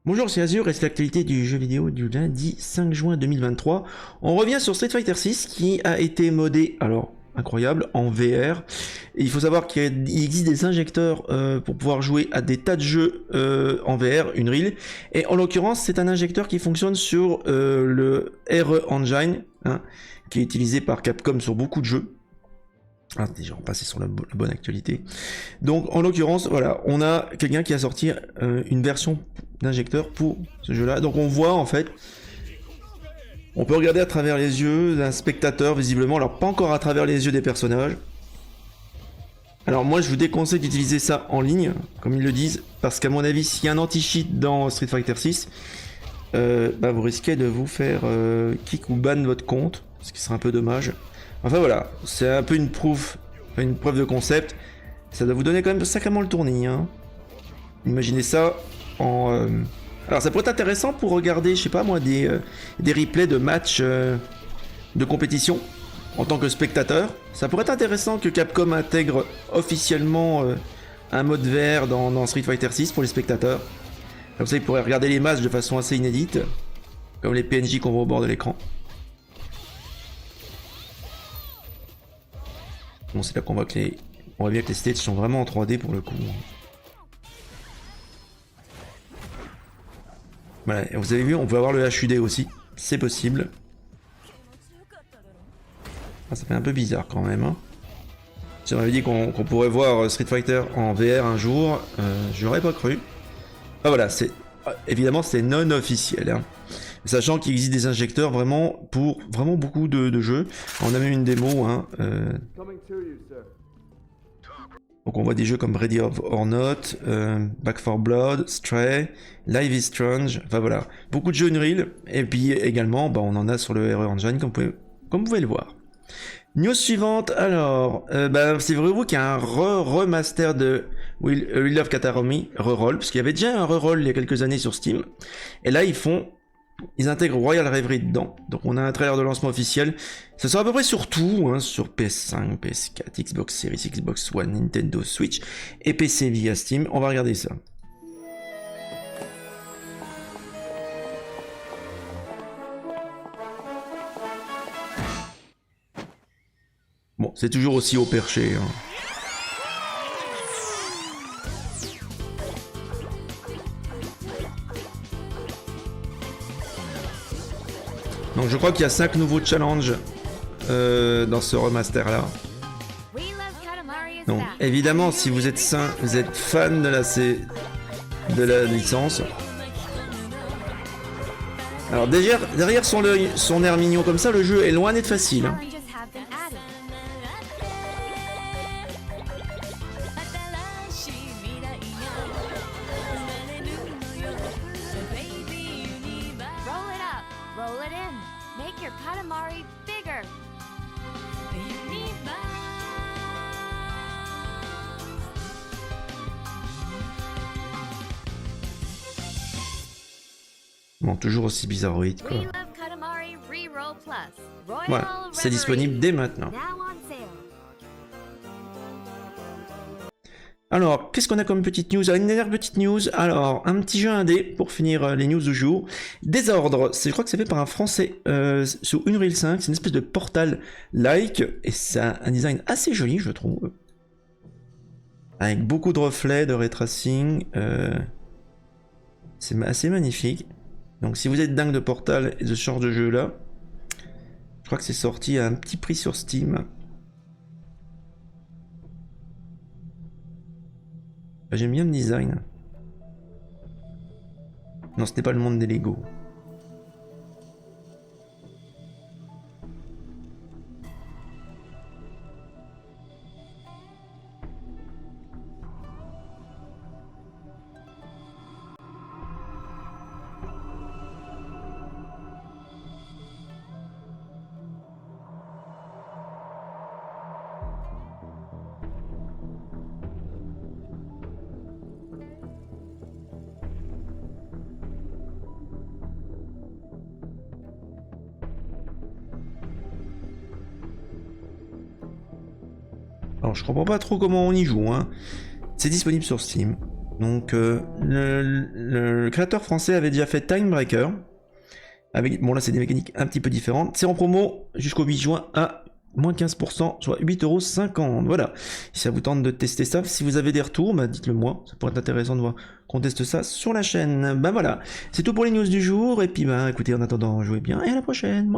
Bonjour, c'est Azur et c'est l'actualité du jeu vidéo du lundi 5 juin 2023. On revient sur Street Fighter 6 qui a été modé, alors incroyable, en VR. Et il faut savoir qu'il existe des injecteurs pour pouvoir jouer à des tas de jeux en VR, Unreal. Et en l'occurrence, c'est un injecteur qui fonctionne sur le RE Engine, hein, qui est utilisé par Capcom sur beaucoup de jeux. Ah, déjà, on passait sur la bonne actualité. Donc, en l'occurrence, voilà, on a quelqu'un qui a sorti une version d'injecteur pour ce jeu-là. Donc, on voit, en fait, on peut regarder à travers les yeux d'un spectateur, visiblement. Alors, pas encore à travers les yeux des personnages. Alors, moi, je vous déconseille d'utiliser ça en ligne, comme ils le disent, parce qu'à mon avis, s'il y a un anti-cheat dans Street Fighter 6, bah, vous risquez de vous faire kick ou ban votre compte, ce qui serait un peu dommage. Enfin voilà, c'est un peu une preuve de concept. Ça doit vous donner quand même sacrément le tournis, hein. Imaginez ça en... Alors ça pourrait être intéressant pour regarder, je sais pas moi, des replays de matchs de compétition en tant que spectateur. Ça pourrait être intéressant que Capcom intègre officiellement un mode VR dans Street Fighter 6 pour les spectateurs. Comme ça ils pourraient regarder les matchs de façon assez inédite, comme les PNJ qu'on voit au bord de l'écran. Bon, c'est là qu'on voit que on voit bien que les stages sont vraiment en 3D pour le coup. Voilà, et vous avez vu, on peut avoir le HUD aussi, c'est possible. Ah, ça fait un peu bizarre quand même, hein. Si on avait dit qu'on pourrait voir Street Fighter en VR un jour, j'aurais pas cru. Ah voilà, évidemment c'est non officiel, hein. Sachant qu'il existe des injecteurs vraiment pour vraiment beaucoup de jeux. On a même une démo, hein. Donc on voit des jeux comme Ready or Not, Back 4 Blood, Stray, Life is Strange, enfin voilà, beaucoup de jeux Unreal, et puis également, bah, on en a sur le RE Engine, comme vous pouvez le voir. News suivante, alors, bah, c'est vrai qu'il y a un remaster de Wheel of Katarami, reroll, parce qu'il y avait déjà un reroll il y a quelques années sur Steam, et là ils intègrent Royal Reverie dedans, donc on a un trailer de lancement officiel. Ça sera à peu près sur tout, hein, sur PS5, PS4, Xbox Series, Xbox One, Nintendo Switch et PC via Steam. On va regarder ça. Bon, c'est toujours aussi haut perché, hein. Donc je crois qu'il y a 5 nouveaux challenges dans ce remaster là. Donc évidemment si vous êtes fan de la licence. Alors derrière son air mignon comme ça, le jeu est loin d'être facile, hein. Bon, toujours aussi bizarroïde, quoi. Voilà, c'est disponible dès maintenant. Alors, qu'est-ce qu'on a comme petite news? Une dernière petite news. Alors, un petit jeu indé pour finir les news du jour. Désordre, je crois que c'est fait par un français sur Unreal 5. C'est une espèce de portal-like et ça a un design assez joli, je trouve. Avec beaucoup de reflets, de ray tracing. C'est assez magnifique. Donc si vous êtes dingue de Portal et de ce genre de jeu là, je crois que c'est sorti à un petit prix sur Steam. J'aime bien le design. Non, ce n'est pas le monde des Lego. Alors je comprends pas trop comment on y joue, hein. C'est disponible sur Steam. Donc le créateur français avait déjà fait Time Breaker. Avec, bon là c'est des mécaniques un petit peu différentes. C'est en promo jusqu'au 8 juin à moins 15%, soit 8,50€. Voilà. Si ça vous tente de tester ça, si vous avez des retours, bah dites-le moi. Ça pourrait être intéressant de voir qu'on teste ça sur la chaîne. Bah voilà. C'est tout pour les news du jour. Et puis bah écoutez, en attendant, jouez bien et à la prochaine.